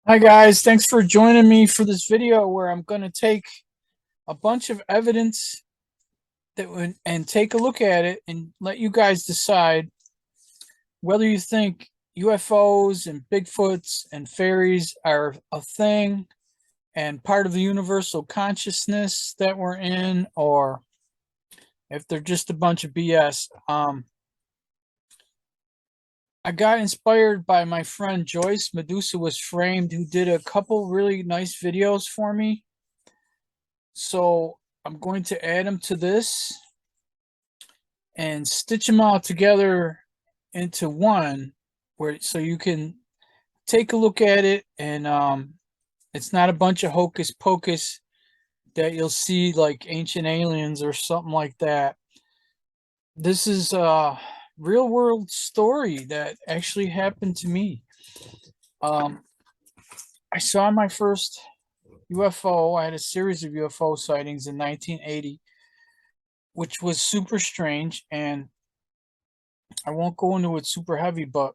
Hi guys, thanks for joining me for this video where I'm going to take a bunch of evidence and take a look at it and let you guys decide whether you think UFOs and Bigfoots and fairies are a thing and part of the universal consciousness that we're in, or if they're just a bunch of BS. I got inspired by my friend Joyce, Medusa Was Framed, who did a couple really nice videos for me. So I'm going to add them to this and stitch them all together into one where so you can take a look at it, and it's not a bunch of hocus pocus that you'll see like Ancient Aliens or something like that. This is a real world story that actually happened to me. um I saw my first UFO. I had a series of UFO sightings in 1980, which was super strange, and I won't go into it super heavy, but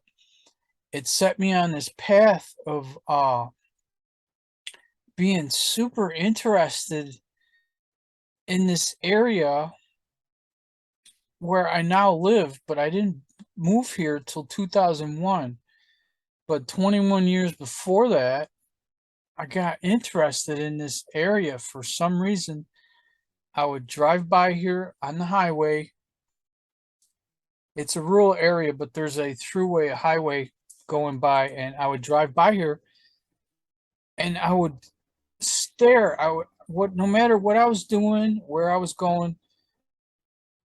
it set me on this path of being super interested in this area where I now live, but I didn't move here till 2001. But 21 years before that, I got interested in this area for some reason. I would drive by here on the highway. It's a rural area, but there's a throughway, a highway going by, and I would drive by here and I would stare. No matter what I was doing, where I was going,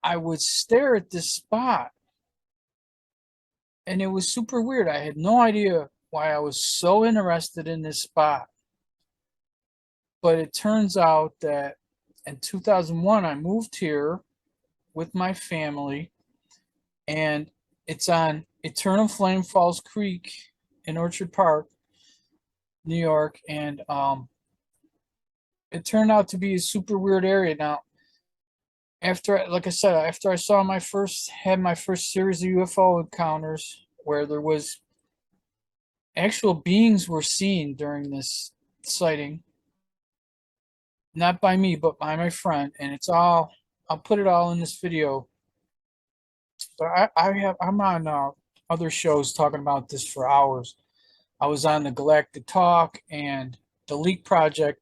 I would stare at this spot, and it was super weird. I had no idea why I was so interested in this spot, but it turns out that in 2001 I moved here with my family, and it's on Eternal Flame Falls Creek in Orchard Park, New York, and it turned out to be a super weird area. Now, after, like I said, after I had my first series of UFO encounters where there was actual beings were seen during this sighting, not by me but by my friend, and I'll put it all in this video. But I'm on other shows talking about this for hours. I was on the Galactic Talk and the Leak Project,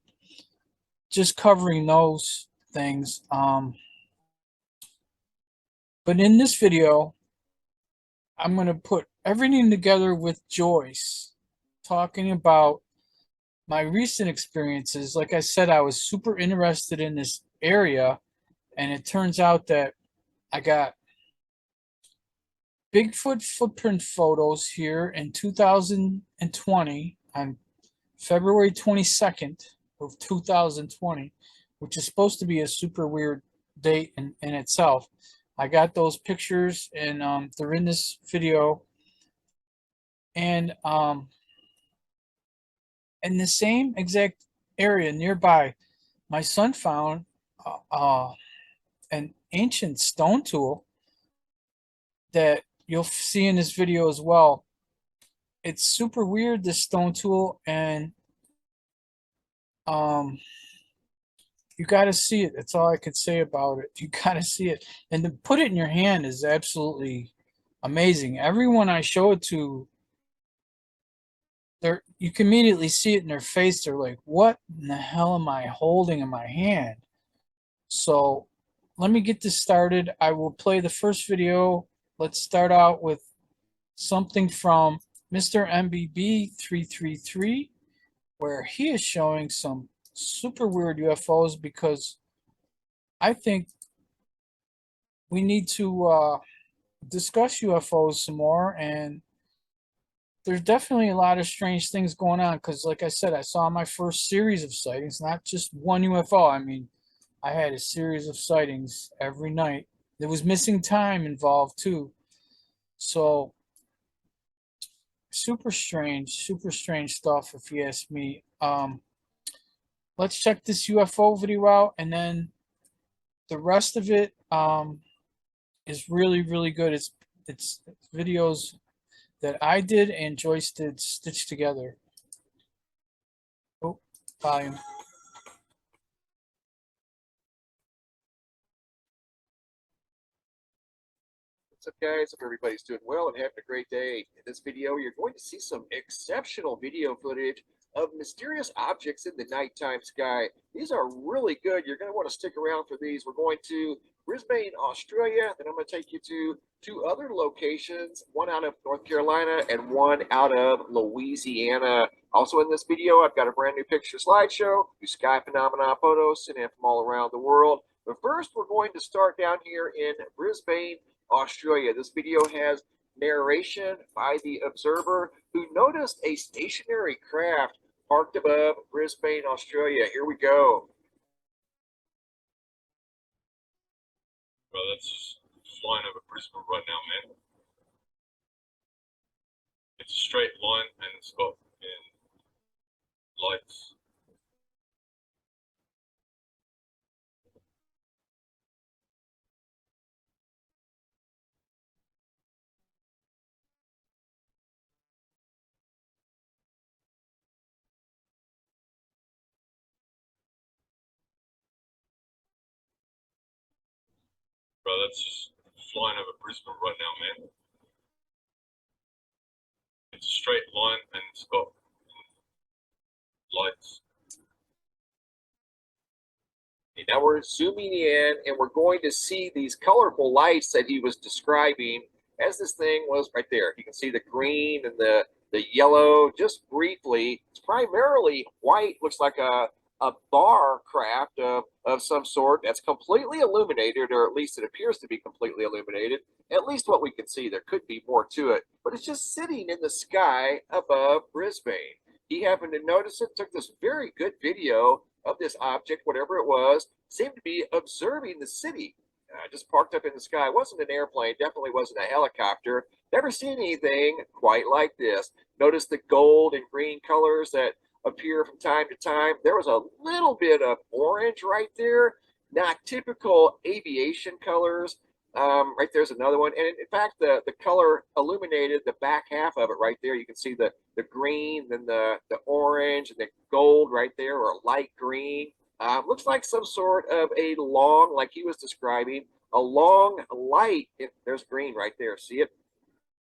just covering those things. But in this video, I'm going to put everything together with Joyce, talking about my recent experiences. Like I said, I was super interested in this area, and it turns out that I got Bigfoot footprint photos here in 2020 on February 22nd of 2020, which is supposed to be a super weird date in itself. I got those pictures, and they're in this video. And in the same exact area nearby, my son found an ancient stone tool that you'll see in this video as well. It's super weird, this stone tool, and um, you got to see it. That's all I could say about it. You got to see it, and to put it in your hand is absolutely amazing. Everyone I show it to, you can immediately see it in their face. They're like, "What in the hell am I holding in my hand?" So let me get this started. I will play the first video. Let's start out with something from Mr. MBB 333, where he is showing some super weird UFOs, because I think we need to discuss UFOs some more. And there's definitely a lot of strange things going on, because, like I said, I saw my first series of sightings, not just one UFO. I mean, I had a series of sightings every night. There was missing time involved too. So super strange stuff if you ask me. Let's check this UFO video out, and then the rest of it is really good. It's videos that I did and Joyce did stitched together. volume. What's up, guys? Hope everybody's doing well and having a great day. In this video, you're going to see some exceptional video footage of mysterious objects in the nighttime sky. These are really good. You're going to want to stick around for these. We're going to Brisbane, Australia, then I'm going to take you to two other locations, one out of North Carolina and one out of Louisiana. Also in this video, I've got a brand new picture slideshow, new sky phenomena photos sent in from all around the world. But first, we're going to start down here in Brisbane, Australia. This video has narration by the observer who noticed a stationary craft parked above Brisbane, Australia. Here we go. Well, that's just flying over Brisbane right now, man. It's a straight line and it's got lights. Bro, that's just flying over Brisbane right now, man. It's a straight line and it's got lights. And now we're zooming in and we're going to see these colorful lights that he was describing as this thing was right there. You can see the green and the yellow just briefly. It's primarily white, looks like a bar craft of some sort that's completely illuminated, or at least it appears to be completely illuminated. At least what we can see. There could be more to it, but it's just sitting in the sky above Brisbane. He happened to notice it, took this very good video of this object, whatever it was, seemed to be observing the city. Just parked up in the sky. It wasn't an airplane, definitely wasn't a helicopter. Never seen anything quite like this. Notice the gold and green colors that appear from time to time. There was a little bit of orange right there, not typical aviation colors. Right there's another one, and in fact the color illuminated the back half of it right there. You can see the green, then the orange, and the gold right there, or light green. Looks like some sort of a long, like he was describing, a long light. There's green right there, see it?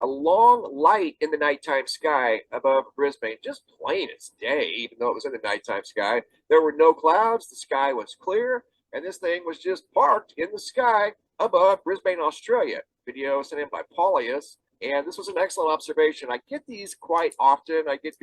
A long light in the nighttime sky above Brisbane, just plain as day, even though it was in the nighttime sky. There were no clouds, the sky was clear, and this thing was just parked in the sky above Brisbane, Australia. Video sent in by Paulius, and this was an excellent observation. I get these quite often. I get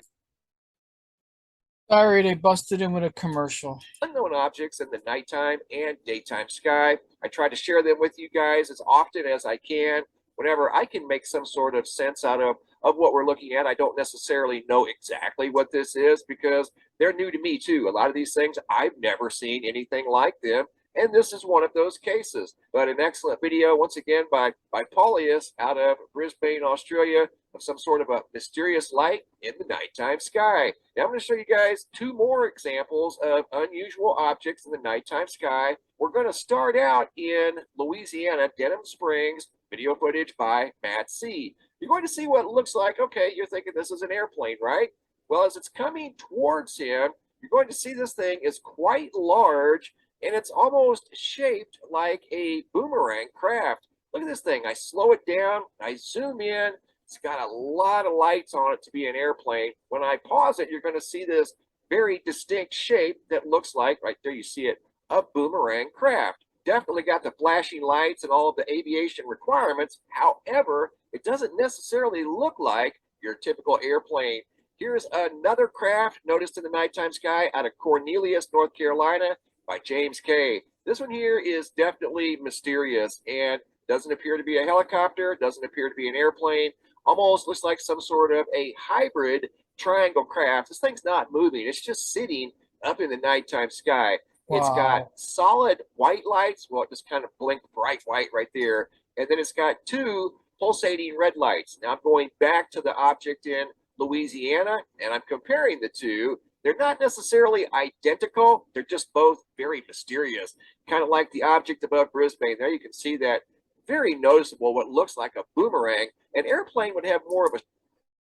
Sorry, they busted in with a commercial. unknown objects in the nighttime and daytime sky. I try to share them with you guys as often as I can. Whenever I can make some sort of sense out of what we're looking at. I don't necessarily know exactly what this is because they're new to me too. A lot of these things, I've never seen anything like them. And this is one of those cases. But an excellent video, once again, by Paulius out of Brisbane, Australia, of some sort of a mysterious light in the nighttime sky. Now I'm going to show you guys two more examples of unusual objects in the nighttime sky. We're going to start out in Louisiana, Denham Springs, video footage by Matt C. You're going to see what it looks like. Okay, you're thinking this is an airplane, right? Well, as it's coming towards him, you're going to see this thing is quite large, and it's almost shaped like a boomerang craft. Look at this thing. I slow it down. I zoom in. It's got a lot of lights on it to be an airplane. When I pause it, you're going to see this very distinct shape that looks like, right there you see it, a boomerang craft. Definitely got the flashing lights and all of the aviation requirements. However, it doesn't necessarily look like your typical airplane. Here's another craft noticed in the nighttime sky out of Cornelius, North Carolina by James K. This one here is definitely mysterious and doesn't appear to be a helicopter, doesn't appear to be an airplane. Almost looks like some sort of a hybrid triangle craft. This thing's not moving. It's just sitting up in the nighttime sky. Wow. It's got solid white lights. Well, it just kind of blinked bright white right there. And then it's got two pulsating red lights. Now I'm going back to the object in Louisiana, and I'm comparing the two. They're not necessarily identical. They're just both very mysterious, kind of like the object above Brisbane. There you can see that very noticeable, what looks like a boomerang. An airplane would have more of a...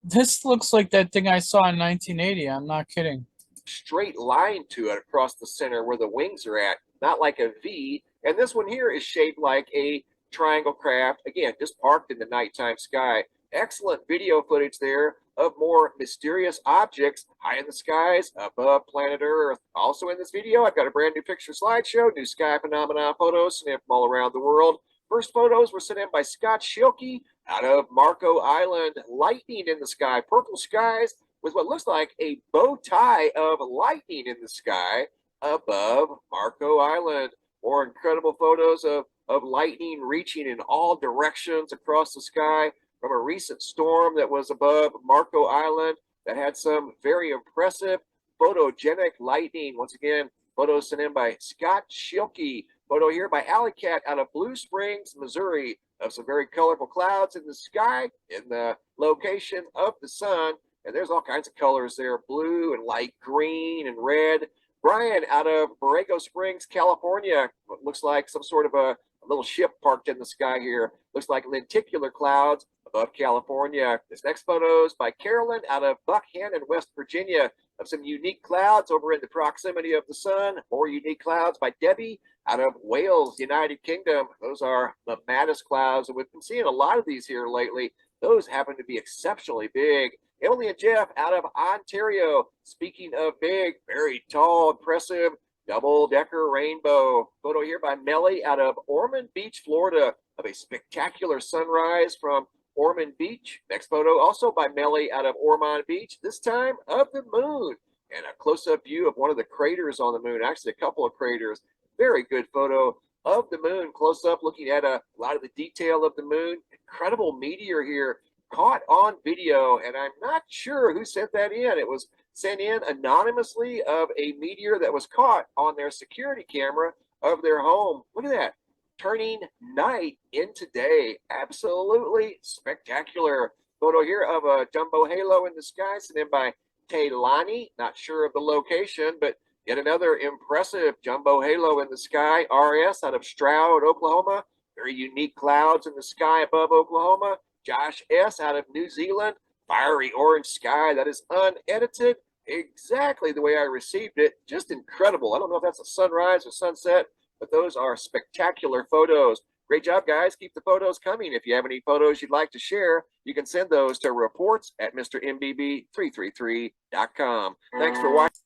This looks like that thing I saw in 1980. I'm not kidding. straight line to it across the center where the wings are at, not like a V. And this one here is shaped like a triangle craft, again, just parked in the nighttime sky. Excellent video footage there of more mysterious objects high in the skies above planet Earth. Also in this video, I've got a brand new picture slideshow, new sky phenomenon photos sent in from all around the world. First photos were sent in by Scott Schilke out of Marco Island. Lightning in the sky, purple skies with what looks like a bow tie of lightning in the sky above Marco Island. More incredible photos of lightning reaching in all directions across the sky from a recent storm that was above Marco Island that had some very impressive photogenic lightning. Once again, photos sent in by Scott Schilke. Photo here by Alley Cat out of Blue Springs, Missouri, of some very colorful clouds in the sky in the location of the sun. And there's all kinds of colors there, blue and light green and red. Brian out of Borrego Springs, California. What looks like some sort of a little ship parked in the sky here. Looks like lenticular clouds above California. This next photo is by Carolyn out of Buckhannon, West Virginia, of some unique clouds over in the proximity of the sun. More unique clouds by Debbie out of Wales, United Kingdom. Those are the Mattis clouds, and we've been seeing a lot of these here lately. Those happen to be exceptionally big. Emily and Jeff out of Ontario. Speaking of big, very tall, impressive double-decker rainbow. Photo here by Melly out of Ormond Beach, Florida, of a spectacular sunrise from Ormond Beach. Next photo also by Melly out of Ormond Beach, this time of the moon. And a close-up view of one of the craters on the moon, actually a couple of craters. Very good photo of the moon, close-up, looking at a lot of the detail of the moon. Incredible meteor here, caught on video, and I'm not sure who sent that in. It was sent in anonymously of a meteor that was caught on their security camera of their home. Look at that, turning night into day. Absolutely spectacular. Photo here of a jumbo halo in the sky sent in by Taylani. Not sure of the location, but yet another impressive jumbo halo in the sky. RS out of Stroud, Oklahoma. Very unique clouds in the sky above Oklahoma. Josh S. out of New Zealand. Fiery orange sky that is unedited, exactly the way I received it. Just incredible. I don't know if that's a sunrise or sunset, but those are spectacular photos. Great job, guys. Keep the photos coming. If you have any photos you'd like to share, you can send those to reports@mrmbb333.com. Thanks for watching.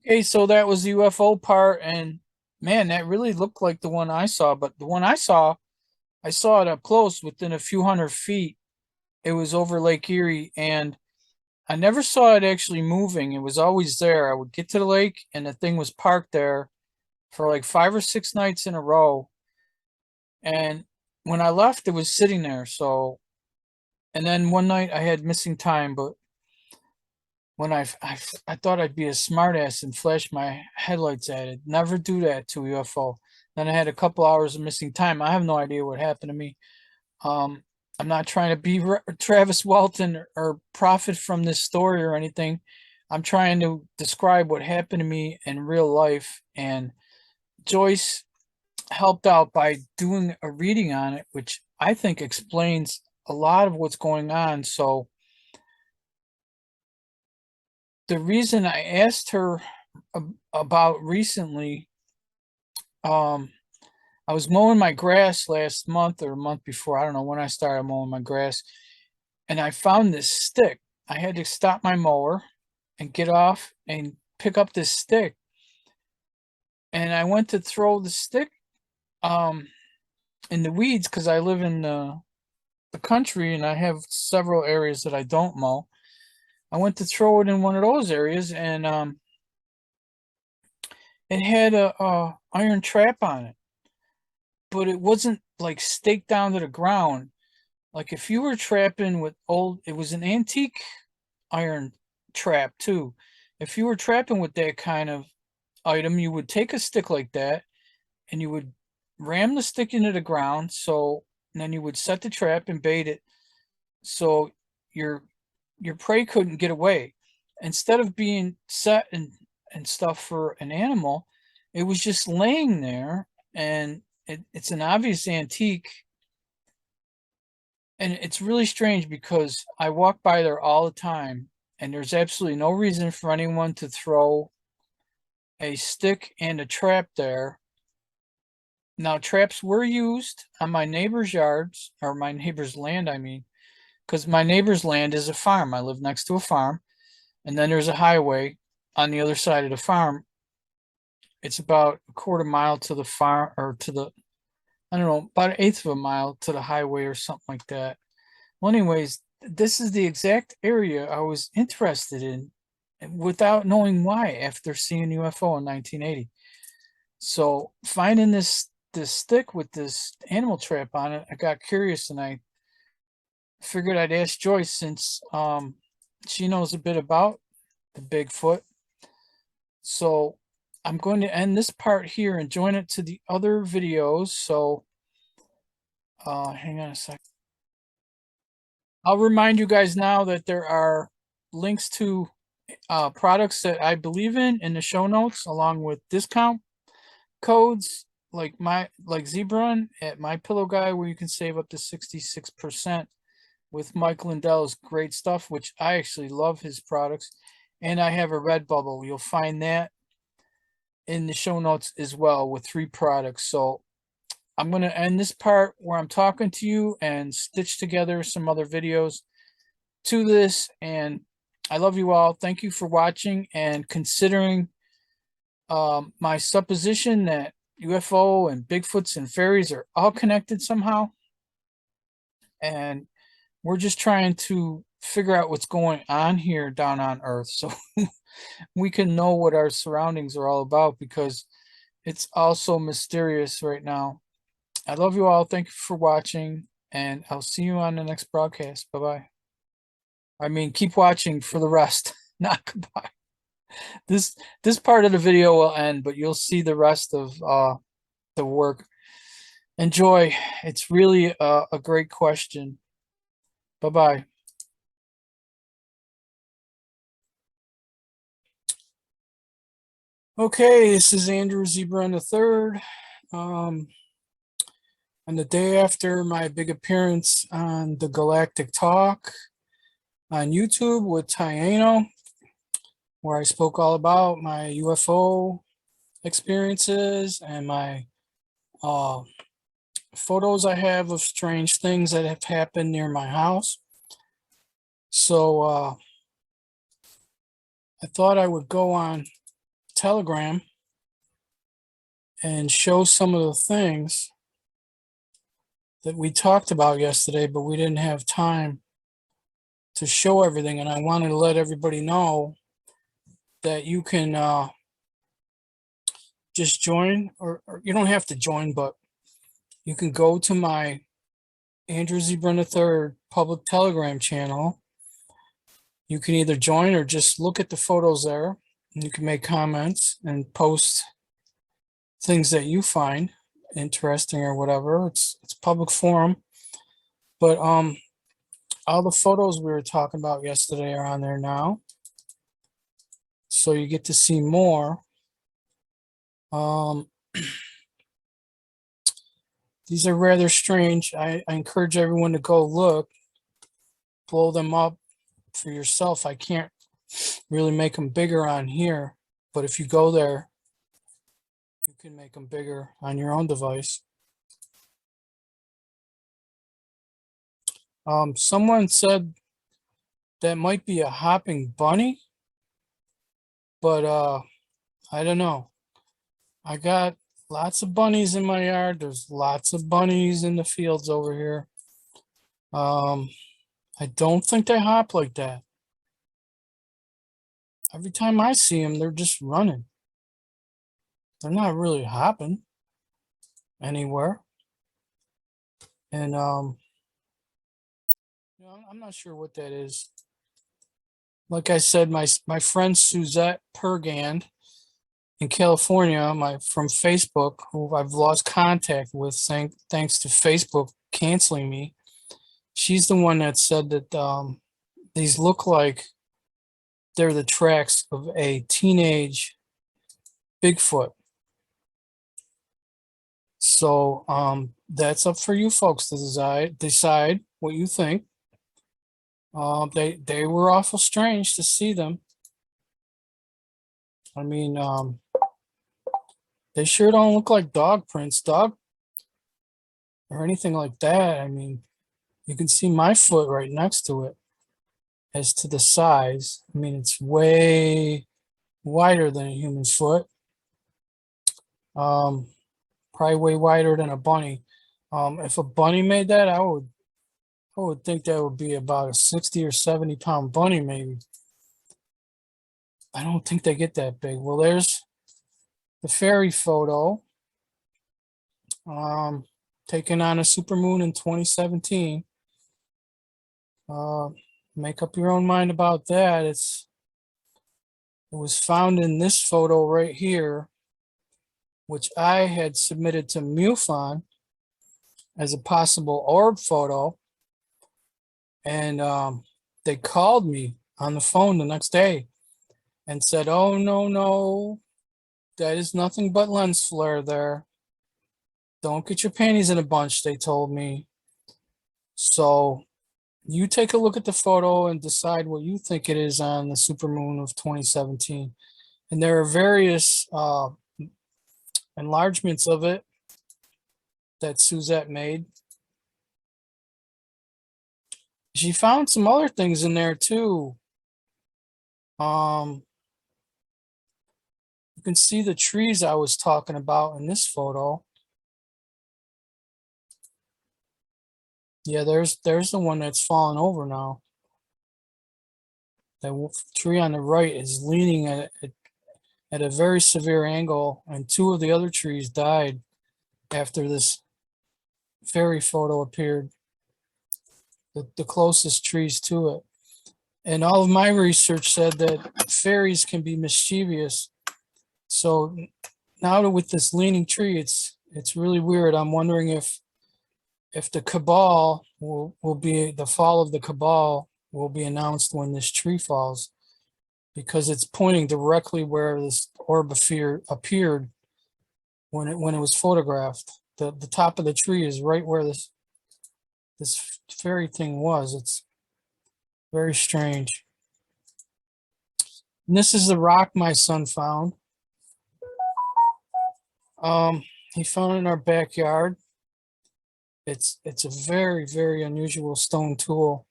Okay, so that was the UFO part, and man, that really looked like the one I saw, but the one I saw it up close within a few hundred feet. It was over Lake Erie, and I never saw it actually moving. It was always there. I would get to the lake, and the thing was parked there for like 5 or 6 nights in a row. And when I left, it was sitting there. So, and then one night I had missing time, but when I thought I'd be a smartass and flash my headlights at it. Never do that to a UFO. Then I had a couple hours of missing time. I have no idea what happened to me. I'm not trying to be Travis Walton or profit from this story or anything. I'm trying to describe what happened to me in real life. And Joyce helped out by doing a reading on it, which I think explains a lot of what's going on. So the reason I asked her about recently, I was mowing my grass last month or a month before. I don't know when I started mowing my grass, and I found this stick. I had to stop my mower and get off and pick up this stick. And I went to throw the stick in the weeds because I live in the country and I have several areas that I don't mow. I went to throw it in one of those areas, and it had a iron trap on it, but it wasn't like staked down to the ground. Like if you were trapping with it was an antique iron trap too. If you were trapping with that kind of item, you would take a stick like that and you would ram the stick into the ground. And then you would set the trap and bait it so your prey couldn't get away. Instead of being set and stuff for an animal, it was just laying there, and it's an obvious antique. And it's really strange because I walk by there all the time, and there's absolutely no reason for anyone to throw a stick and a trap there. Now, traps were used on my neighbor's yards, or my neighbor's land, I mean, because my neighbor's land is a farm. I live next to a farm, and then there's a highway on the other side of the farm. It's about a quarter mile to the farm, or to the, I don't know, about an eighth of a mile to the highway or something like that. Well, anyways, this is the exact area I was interested in without knowing why after seeing UFO in 1980. So finding this stick with this animal trap on it, I got curious and I figured I'd ask Joyce since she knows a bit about the Bigfoot. So I'm going to end this part here and join it to the other videos. So hang on a sec. I'll remind you guys now that there are links to products that I believe in the show notes, along with discount codes like Zebrun at My Pillow Guy, where you can save up to 66% with Mike Lindell's great stuff, which I actually love his products. And I have a Redbubble. You'll find that in the show notes as well with 3 products. So I'm going to end this part where I'm talking to you and stitch together some other videos to this. And I love you all. Thank you for watching and considering my supposition that UFO and Bigfoots and fairies are all connected somehow. And we're just trying to figure out what's going on here down on Earth so we can know what our surroundings are all about, because it's all so mysterious right now. I love you all. Thank you for watching, and I'll see you on the next broadcast. Bye-bye. I mean, keep watching for the rest, not goodbye. This part of the video will end, but you'll see the rest of the work. Enjoy. It's really a great question. Bye-bye. Okay, this is Andrew Zebrun III. On the day after my big appearance on the Galactic Talk on YouTube with Tayano, where I spoke all about my UFO experiences and my photos I have of strange things that have happened near my house. So I thought I would go on Telegram and show some of the things that we talked about yesterday, but we didn't have time to show everything. And I wanted to let everybody know that you can just join, or you don't have to join, but you can go to my Andrew Zebrun III public Telegram channel. You can either join or just look at the photos there, and you can make comments and post things that you find interesting or whatever. It's public forum, but all the photos we were talking about yesterday are on there now, so you get to see more. These are rather strange. I encourage everyone to go look, blow them up for yourself. I can't really make them bigger on here, but if you go there, you can make them bigger on your own device. Someone said that might be a hopping bunny, but I don't know. I got lots of bunnies in my yard. There's lots of bunnies in the fields over here. I don't think they hop like that. Every time I see them, they're just running. They're not really hopping anywhere. And you know, I'm not sure what that is. Like I said, my friend Suzette Pergand in California, from Facebook, who I've lost contact with thanks to Facebook canceling me. She's the one that said that these look like they're the tracks of a teenage Bigfoot. So that's up for you folks to decide what you think. They were awful strange to see them. I mean, they sure don't look like dog prints, or anything like that. I mean, you can see my foot right next to it as to the size. I mean, it's way wider than a human foot. Probably way wider than a bunny. If a bunny made that, I would think that would be about a 60 or 70 pound bunny, maybe. I don't think they get that big. Well, there's the fairy photo, taken on a supermoon in 2017. Make up your own mind about that. It was found in this photo right here, which I had submitted to MUFON as a possible orb photo. And they called me on the phone the next day and said, oh, no, that is nothing but lens flare there. Don't get your panties in a bunch, they told me. So you take a look at the photo and decide what you think it is on the supermoon of 2017. And there are various enlargements of it that Suzette made. She found some other things in there too. You can see the trees I was talking about in this photo. Yeah, there's the one that's fallen over now. The tree on the right is leaning at a very severe angle, and two of the other trees died after this fairy photo appeared. The closest trees to it. And all of my research said that fairies can be mischievous. So now with this leaning tree, it's really weird. I'm wondering if the cabal will be, the fall of the cabal will be announced when this tree falls, because it's pointing directly where this orb appeared when it was photographed. The top of the tree is right where this fairy thing was. It's very strange. And this is the rock my son found. He found it in our backyard. It's a very, very unusual stone tool.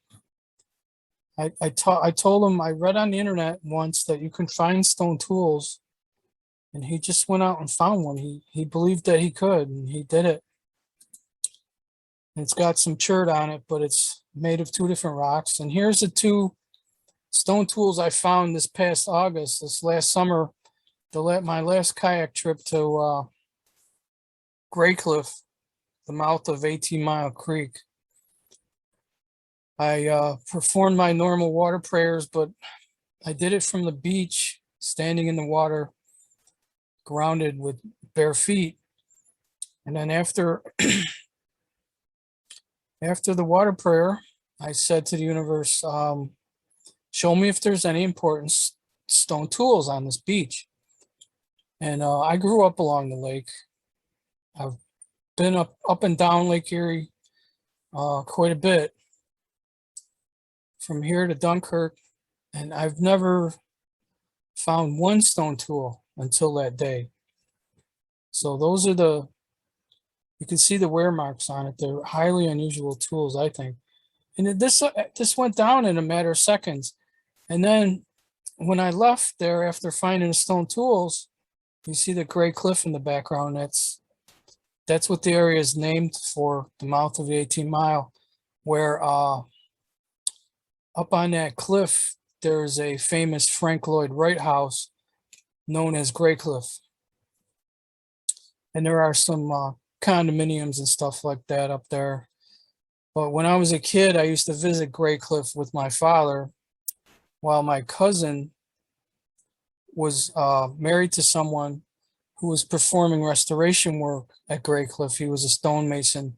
I told him, I read on the internet once that you can find stone tools, and he just went out and found one. He believed that he could, and he did it. It's got some chert on it, but it's made of two different rocks. And here's the two stone tools I found this past August, this last summer, my last kayak trip to Gray Cliff, the mouth of 18 Mile Creek. I performed my normal water prayers, but I did it from the beach, standing in the water, grounded with bare feet. And then after the water prayer, I said to the universe, show me if there's any important stone tools on this beach. And I grew up along the lake. I've been up and down Lake Erie quite a bit, from here to Dunkirk, and I've never found one stone tool until that day. So those are you can see the wear marks on it. They're highly unusual tools, I think. And this went down in a matter of seconds. And then when I left there after finding the stone tools, you see the gray cliff in the background. That's what the area is named for, the mouth of the 18 Mile, where up on that cliff, there's a famous Frank Lloyd Wright house known as Gray Cliff. And there are some condominiums and stuff like that up there. But when I was a kid, I used to visit Gray Cliff with my father, while my cousin was married to someone who was performing restoration work at Gray Cliff. He was a stonemason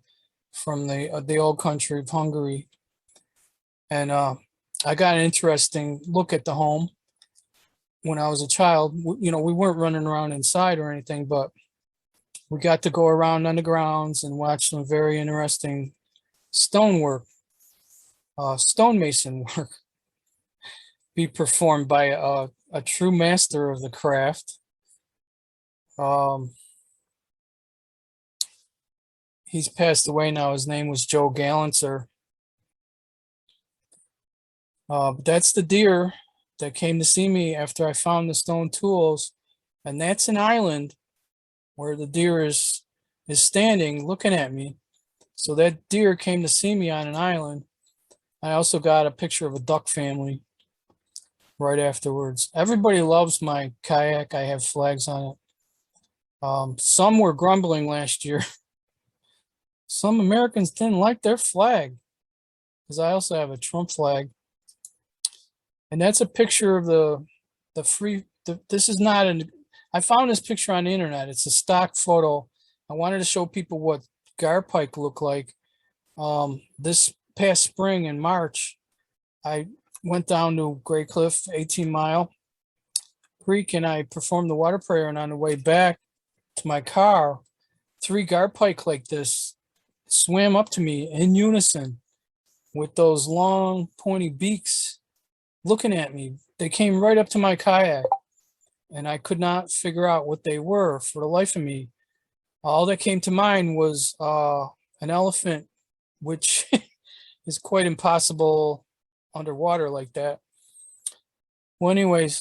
from the old country of Hungary. And I got an interesting look at the home when I was a child. We weren't running around inside or anything, but we got to go around on the grounds and watch some very interesting stonework. stonemason work be performed by a true master of the craft. He's passed away now. His name was Joe Gallanter. But that's the deer that came to see me after I found the stone tools. And that's an island where the deer is standing looking at me. So that deer came to see me on an island. I also got a picture of a duck family right afterwards. Everybody loves my kayak. I have flags on it. Some were grumbling last year. Some Americans didn't like their flag because I also have a Trump flag. And that's a picture of this is not I found this picture on the internet. It's a stock photo. I wanted to show people what garpike look like. This past spring in March, I went down to Gray Cliff 18 Mile Creek and I performed the water prayer, and on the way back to my car, 3 garpike like this swam up to me in unison with those long pointy beaks looking at me. They came right up to my kayak and I could not figure out what they were for the life of me. All that came to mind was an elephant, which is quite impossible underwater like that. Well, anyways,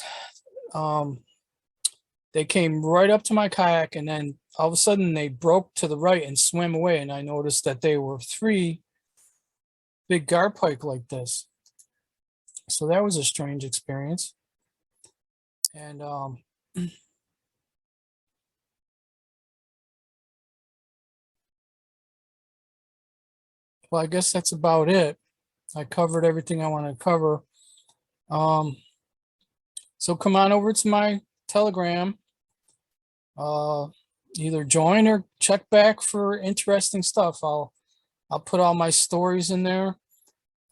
they came right up to my kayak and then all of a sudden they broke to the right and swam away. And I noticed that they were 3 big garpike like this. So that was a strange experience. And well, I guess that's about it. I covered everything I want to cover. So come on over to my Telegram. Either join or check back for interesting stuff. I'll put all my stories in there.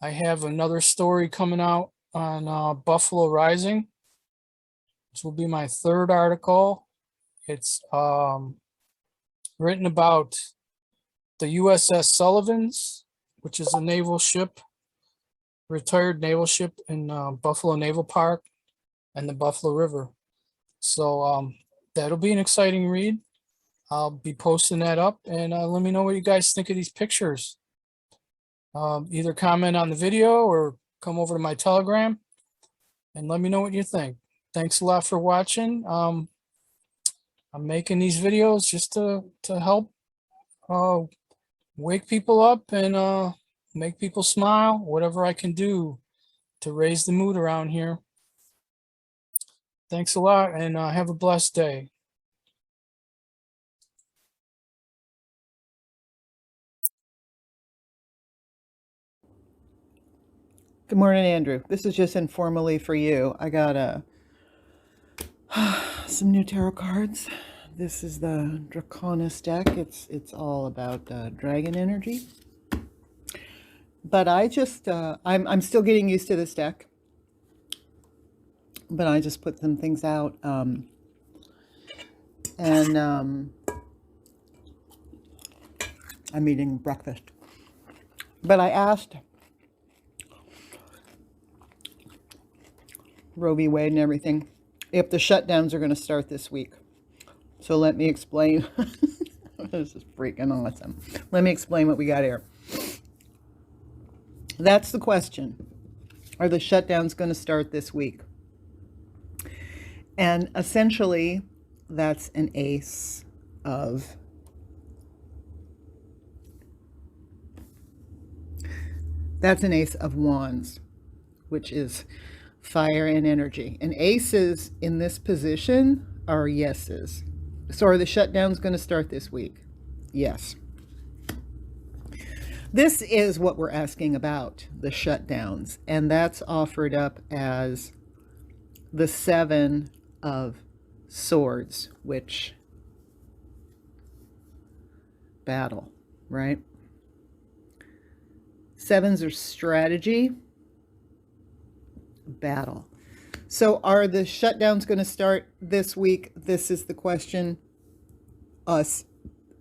I have another story coming out on Buffalo Rising, which will be my 3rd article. It's written about the USS Sullivan's, which is a naval ship, retired naval ship in Buffalo Naval Park and the Buffalo River. So that'll be an exciting read. I'll be posting that up, and let me know what you guys think of these pictures. Either comment on the video or come over to my Telegram and let me know what you think. Thanks a lot for watching. I'm making these videos just to help wake people up and make people smile, whatever I can do to raise the mood around here. Thanks a lot, and have a blessed day. Good morning, Andrew. This is just informally for you. I got some new tarot cards. This is the Draconis deck. It's all about dragon energy. But I just I'm still getting used to this deck. But I just put some things out, and I'm eating breakfast. But I asked Roe v. Wade and everything if the shutdowns are going to start this week. So let me explain. This is freaking awesome. Let me explain what we got here. That's the question. Are the shutdowns going to start this week? And essentially, that's an ace of wands, which is fire and energy. And aces in this position are yeses. So are the shutdowns going to start this week? Yes. This is what we're asking about, the shutdowns. And that's offered up as the 7 of Swords, which battle, right? 7s are strategy, battle. So are the shutdowns going to start this week? This is the question. Us.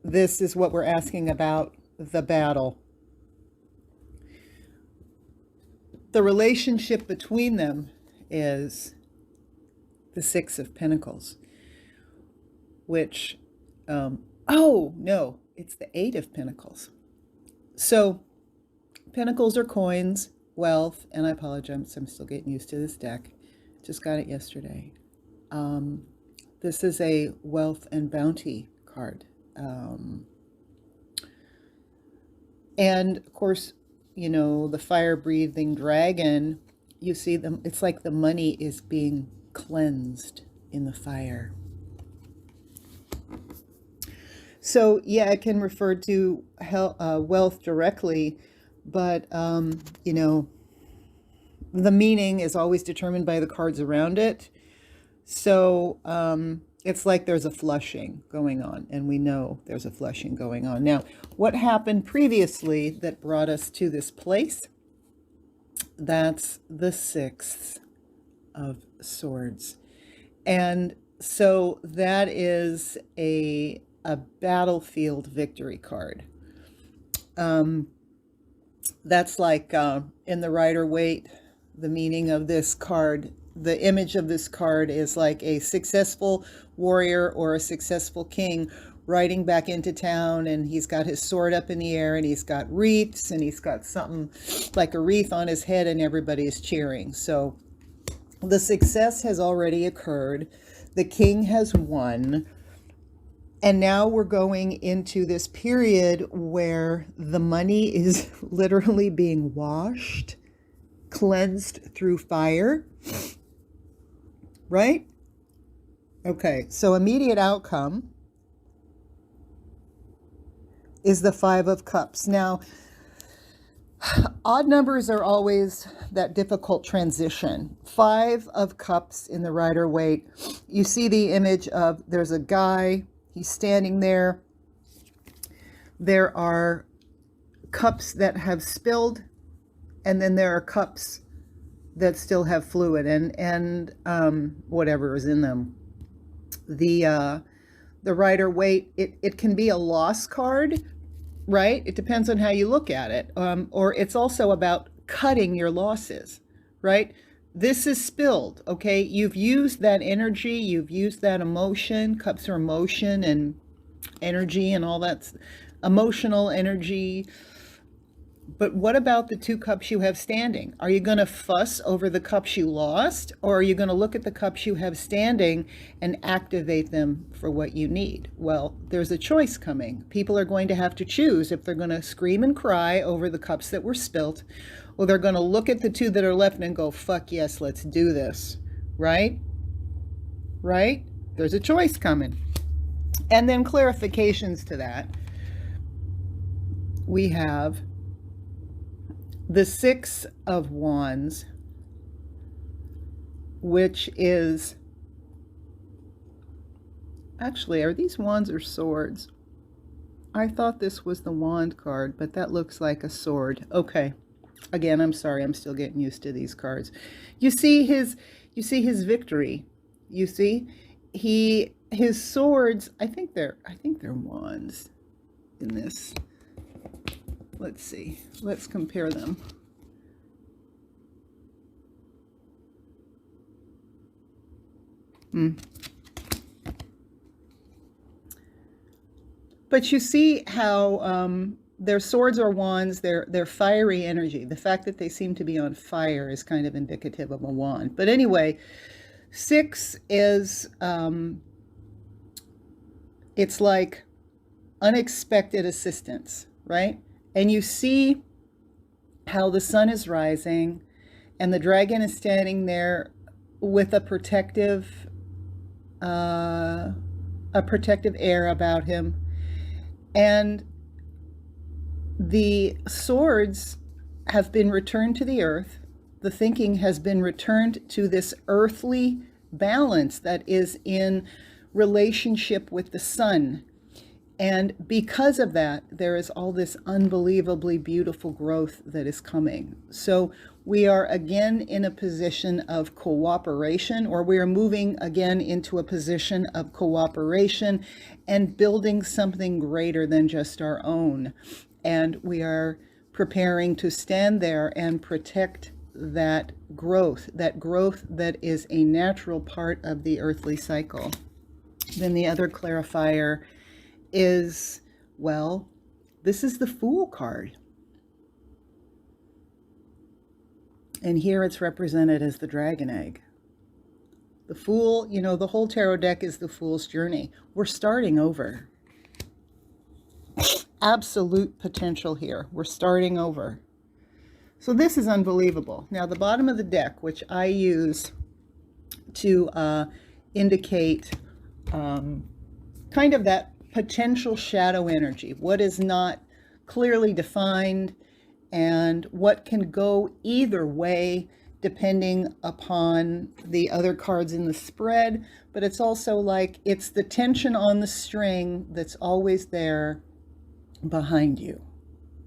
This is what we're asking about, the battle. the relationship between them is the Six of Pentacles, which, oh no, it's the Eight of Pentacles. So pentacles are coins, wealth, and I apologize, I'm still getting used to this deck. Just got it yesterday. This is a wealth and bounty card. And of course, you know, the fire-breathing dragon, you see them, it's like the money is being cleansed in the fire. So yeah, it can refer to wealth directly, but you know, the meaning is always determined by the cards around it. So it's like there's a flushing going on, and we know there's a flushing going on. Now, what happened previously that brought us to this place? That's the Six of Swords. And so that is a battlefield victory card. That's like in the Rider-Waite, the meaning of this card, the image of this card is like a successful warrior or a successful king riding back into town, and he's got his sword up in the air, and he's got wreaths, and he's got something like a wreath on his head, and everybody is cheering. So the success has already occurred. The king has won. And now we're going into this period where the money is literally being washed, cleansed through fire, right? Okay, so immediate outcome is the Five of Cups. Now, odd numbers are always that difficult transition. Five of Cups in the Rider-Waite, you see the image of, there's a guy, he's standing there. There are cups that have spilled, and then there are cups that still have fluid and whatever is in them. The Rider-Waite, it can be a loss card, right? It depends on how you look at it. Or it's also about cutting your losses, right? This is spilled, okay? You've used that energy, you've used that emotion. Cups are emotion and energy and all that, emotional energy. But what about the two cups you have standing? Are you going to fuss over the cups you lost, or are you going to look at the cups you have standing and activate them for what you need? Well, there's a choice coming. People are going to have to choose if they're going to scream and cry over the cups that were spilt, or they're going to look at the two that are left and go, fuck yes, let's do this, right? Right? There's a choice coming. And then clarifications to that. We have the Six of Wands, which is, actually, are these wands or swords? I thought this was the wand card, but that looks like a sword. Okay. Again, I'm sorry, I'm still getting used to these cards. You see his victory. You see, his swords, I think they're wands in this. Let's see. Let's compare them. But you see how their swords are wands, they're fiery energy. The fact that they seem to be on fire is kind of indicative of a wand. But anyway, six is, it's like unexpected assistance, right? And you see how the sun is rising and the dragon is standing there with a protective air about him. And the swords have been returned to the earth. The thinking has been returned to this earthly balance that is in relationship with the sun. And because of that, there is all this unbelievably beautiful growth that is coming. So we are again in a position of cooperation, or we are moving again into a position of cooperation and building something greater than just our own. And we are preparing to stand there and protect that growth that is a natural part of the earthly cycle. Then the other clarifier is, well, this is the Fool card. And here it's represented as the dragon egg. The Fool, you know, the whole tarot deck is the Fool's journey. We're starting over. Absolute potential here. We're starting over. So this is unbelievable. Now the bottom of the deck, which I use to indicate kind of that potential shadow energy, what is not clearly defined and what can go either way depending upon the other cards in the spread. But it's also like it's the tension on the string that's always there behind you,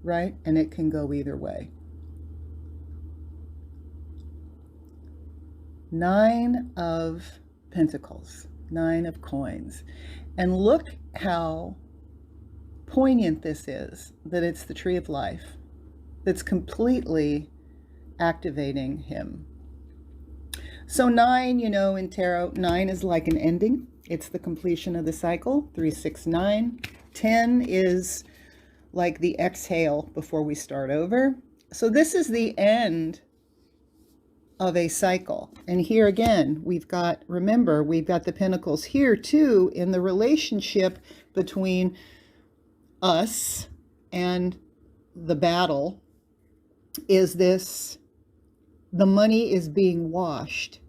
right? And it can go either way. 9 of Pentacles, 9 of Coins. And look how poignant this is, that it's the Tree of Life that's completely activating him. So 9, you know, in tarot, 9 is like an ending. It's the completion of the cycle, 3, 6, 9. 10 is like the exhale before we start over. So this is the end of a cycle. And here again, we've got, remember, we've got the Pentacles here too in the relationship between us and the battle. Is this, the money is being washed.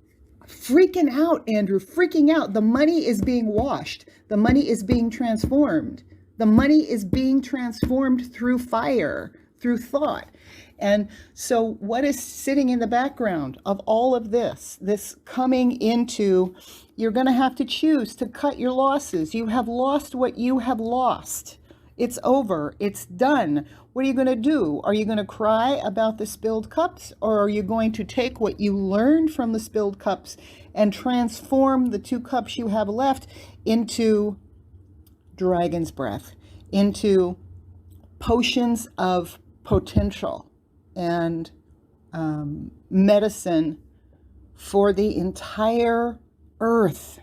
Freaking out, Andrew, freaking out. The money is being washed. The money is being transformed. The money is being transformed through fire, through thought. And so what is sitting in the background of all of this coming into, you're going to have to choose to cut your losses. You have lost what you have lost. It's over. It's done. What are you going to do? Are you going to cry about the spilled cups, or are you going to take what you learned from the spilled cups and transform the 2 cups you have left into dragon's breath, into potions of potential and medicine for the entire earth?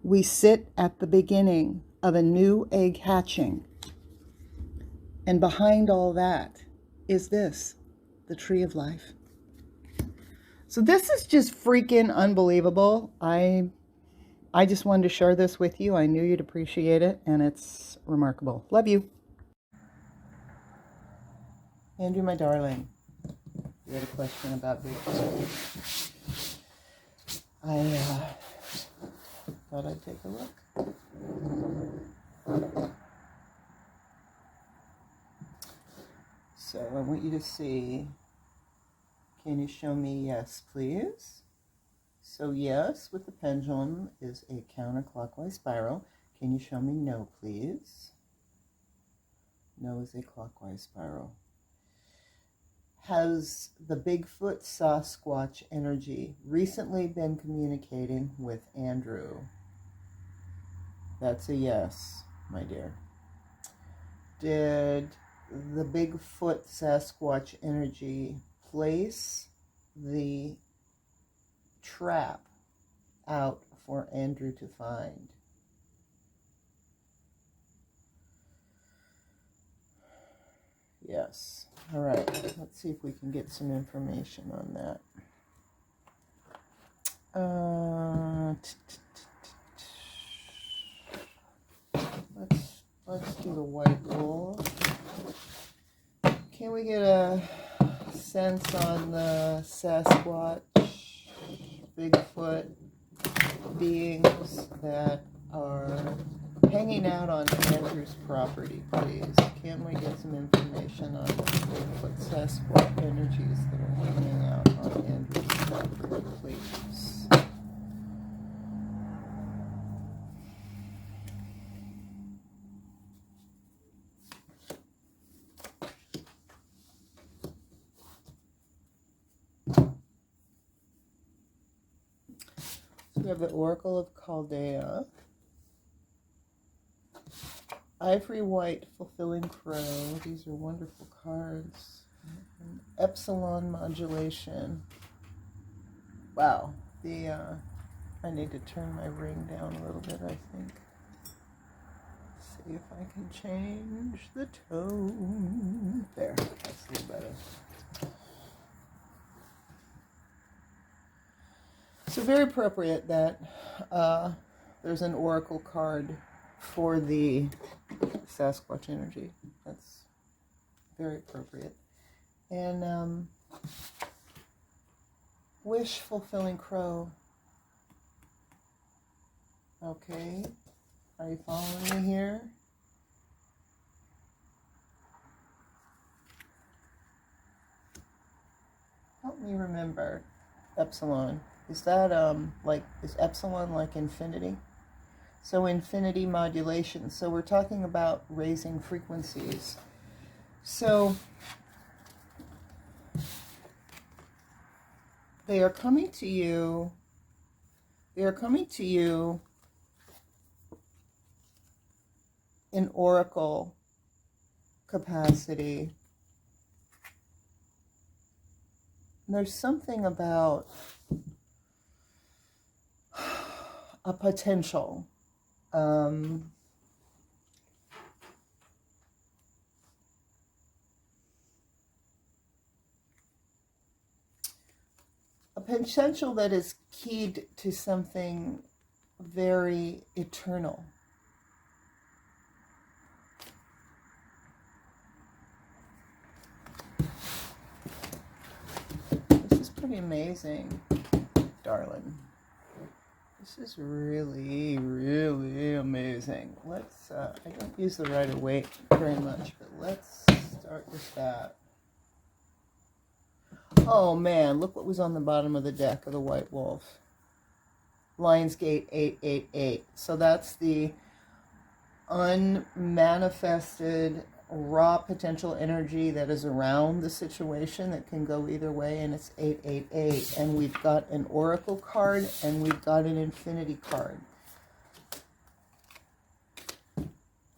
We sit at the beginning of a new egg hatching. And behind all that is this, the Tree of Life. So this is just freaking unbelievable. I just wanted to share this with you. I knew you'd appreciate it, and it's remarkable. Love you. Andrew, my darling, you had a question about Bigfoot. I thought I'd take a look. So I want you to see, can you show me yes, please? So yes, with the pendulum is a counterclockwise spiral. Can you show me no, please? No is a clockwise spiral. Has the Bigfoot Sasquatch energy recently been communicating with Andrew? That's a yes, my dear. Did the Bigfoot Sasquatch energy place the trap out for Andrew to find? Yes. All right. Let's see if we can get some information on that. Let's do the white wool. Can we get a sense on the Sasquatch, Bigfoot beings that are hanging out on Andrew's property, please? Can we get some information on Bigfoot Sasquatch energies that are hanging out on Andrew's property, please? So we have the Oracle of Chaldea, Ivory White, Fulfilling Crow. These are wonderful cards. Epsilon modulation. Wow. I need to turn my ring down a little bit, I think. See if I can change the tone. There, that's a little better. So very appropriate that there's an oracle card for the Sasquatch energy. That's very appropriate. And wish fulfilling crow. Okay, are you following me here? Help me remember. Epsilon. Is that is epsilon like infinity? So infinity modulation. So we're talking about raising frequencies. So they are coming to you. They are coming to you in oracle capacity. There's something about a potential. A potential that is keyed to something very eternal. This is pretty amazing, darling. This is really, really amazing. Let's, I don't use the rider weight very much, but let's start with that. Oh man, look what was on the bottom of the deck of the White Wolf. Lionsgate 888. So that's the unmanifested raw potential energy that is around the situation that can go either way, and it's 888. And we've got an oracle card and we've got an infinity card.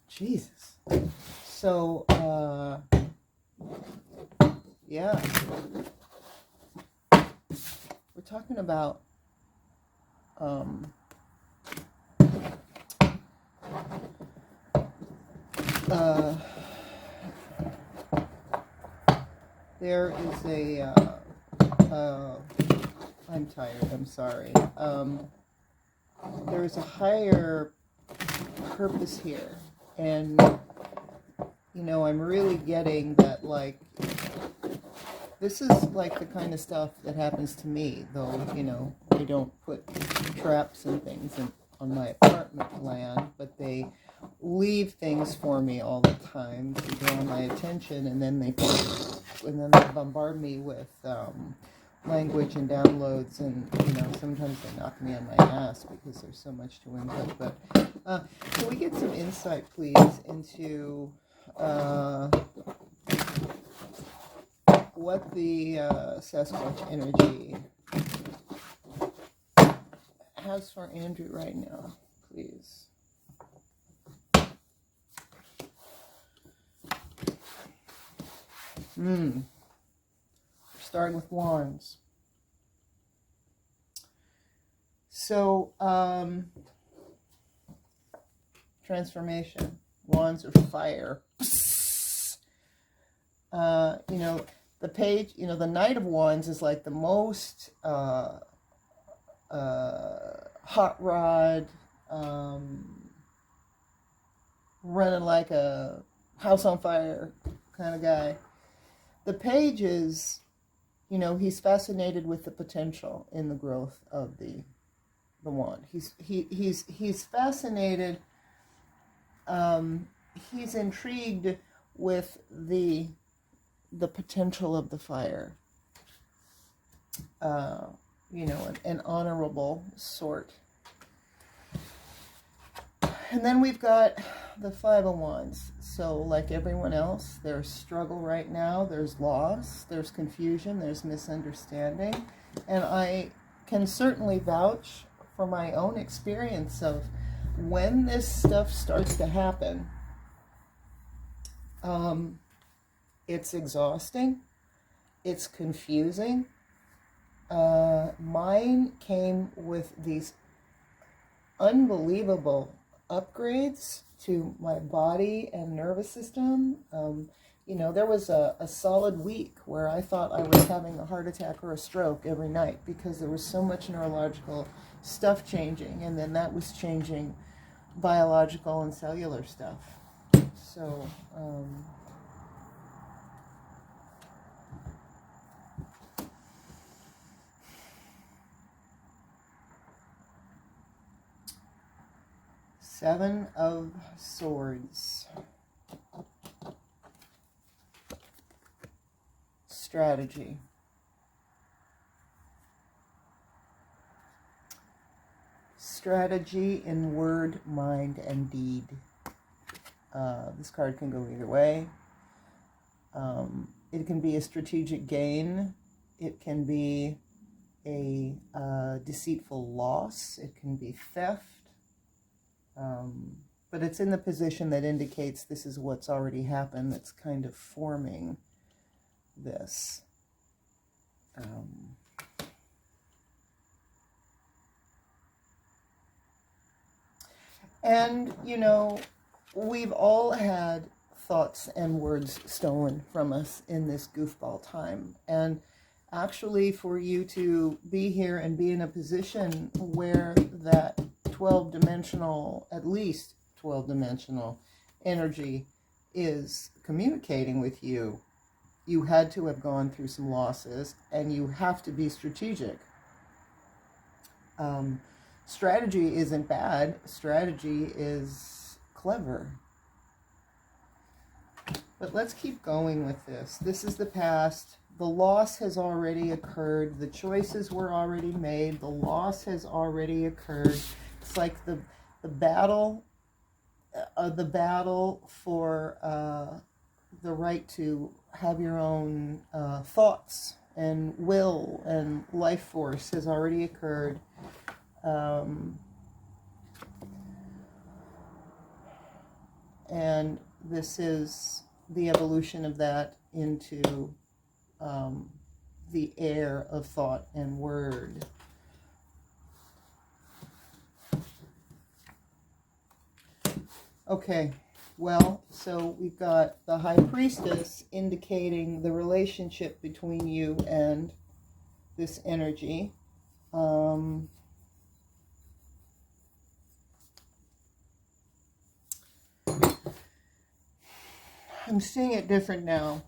Jesus. So, yeah. We're talking about there is I'm tired, I'm sorry. There is a higher purpose here, and you know, I'm really getting that, like, this is like the kind of stuff that happens to me, though, you know, they don't put traps and things on my apartment land, but they leave things for me all the time to draw my attention, and then they bombard me with language and downloads, and, you know, sometimes they knock me on my ass because there's so much to input. But can we get some insight, please, into what the Sasquatch energy has for Andrew right now, please? We're starting with wands. So, transformation. Wands are fire. You know, the page, you know, the Knight of Wands is like the most hot rod, running like a house on fire kind of guy. The page is, you know, he's fascinated with the potential in the growth of the wand. He's fascinated. He's intrigued with the potential of the fire. You know, an honorable sort. And then we've got the Five of Wands. So, like everyone else, there's struggle right now, there's loss, there's confusion, there's misunderstanding. And I can certainly vouch for my own experience of when this stuff starts to happen, it's exhausting, it's confusing. Mine came with these unbelievable upgrades to my body and nervous system. You know, there was a solid week where I thought I was having a heart attack or a stroke every night because there was so much neurological stuff changing, and then that was changing biological and cellular stuff. So, 7 of Swords. Strategy. Strategy in word, mind, and deed. This card can go either way. It can be a strategic gain. It can be a deceitful loss. It can be theft. But it's in the position that indicates this is what's already happened that's kind of forming this. And, you know, we've all had thoughts and words stolen from us in this goofball time. And actually, for you to be here and be in a position where that 12-dimensional, at least 12-dimensional energy is communicating with you, you had to have gone through some losses, and you have to be strategic. Strategy isn't bad. Strategy is clever. But let's keep going with this. This is the past. The loss has already occurred. The choices were already made. The loss has already occurred. It's like the battle for the right to have your own thoughts and will and life force has already occurred. And this is the evolution of that into the air of thought and word. Okay, well, so we've got the High Priestess indicating the relationship between you and this energy. I'm seeing it different now.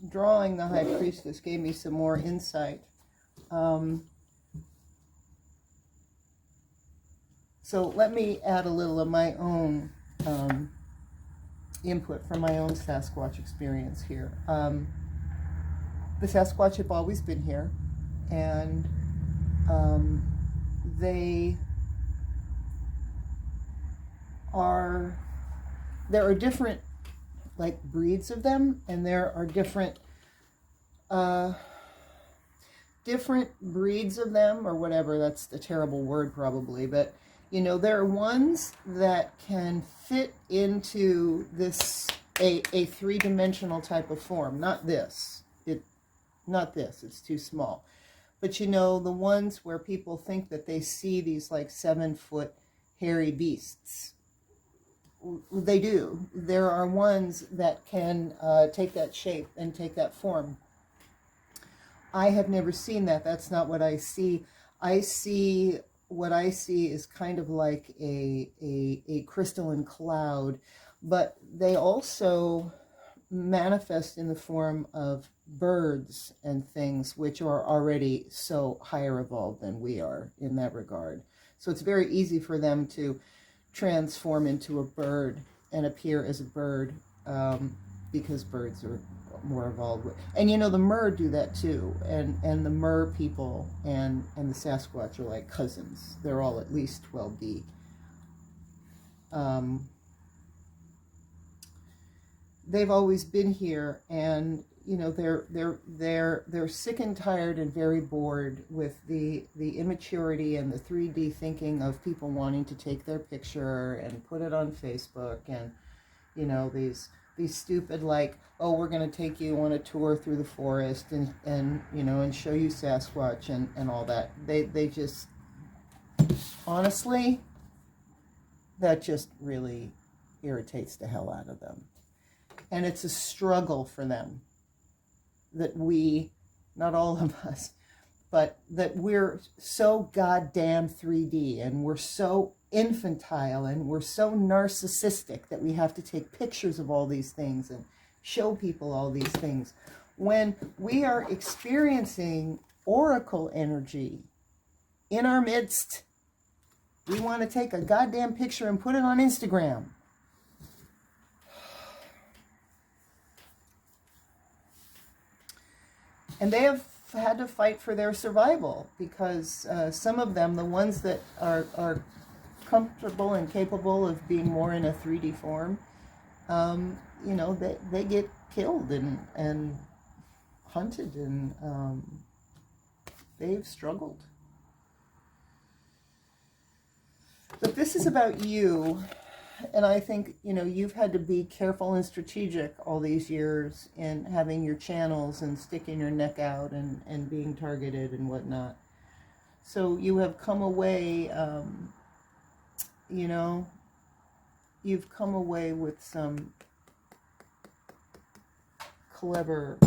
Drawing the High Priestess gave me some more insight. So let me add a little of my own input from my own Sasquatch experience here. The Sasquatch have always been here, and there are different like breeds of them, and there are different breeds of them, or whatever. That's a terrible word probably, but you know, there are ones that can fit into this a three-dimensional type of form. Not this. It's too small. But you know, the ones where people think that they see these like 7-foot hairy beasts. They do. There are ones that can take that shape and take that form. I have never seen that. That's not what I see. What I see is kind of like a crystalline cloud, but they also manifest in the form of birds and things which are already so higher evolved than we are in that regard. So it's very easy for them to transform into a bird and appear as a bird because birds are more evolved. And you know, the Mer do that too, and the Mer people and the Sasquatch are like cousins. They're all at least 12D. They've always been here, and you know, they're sick and tired and very bored with the immaturity and the 3D thinking of people wanting to take their picture and put it on Facebook, and you know, these be stupid like, oh, we're going to take you on a tour through the forest and you know, and show you Sasquatch and all that. They just, honestly, that just really irritates the hell out of them. And it's a struggle for them that we, not all of us, but that we're so goddamn 3D and we're so infantile and we're so narcissistic that we have to take pictures of all these things and show people all these things. When we are experiencing oracle energy in our midst, we want to take a goddamn picture and put it on Instagram. And they have had to fight for their survival because some of them, the ones that are comfortable and capable of being more in a 3D form, you know, they get killed and hunted, and they've struggled. But this is about you, and I think, you know, you've had to be careful and strategic all these years in having your channels and sticking your neck out and being targeted and whatnot. So you have come away, you know, you've come away with some clever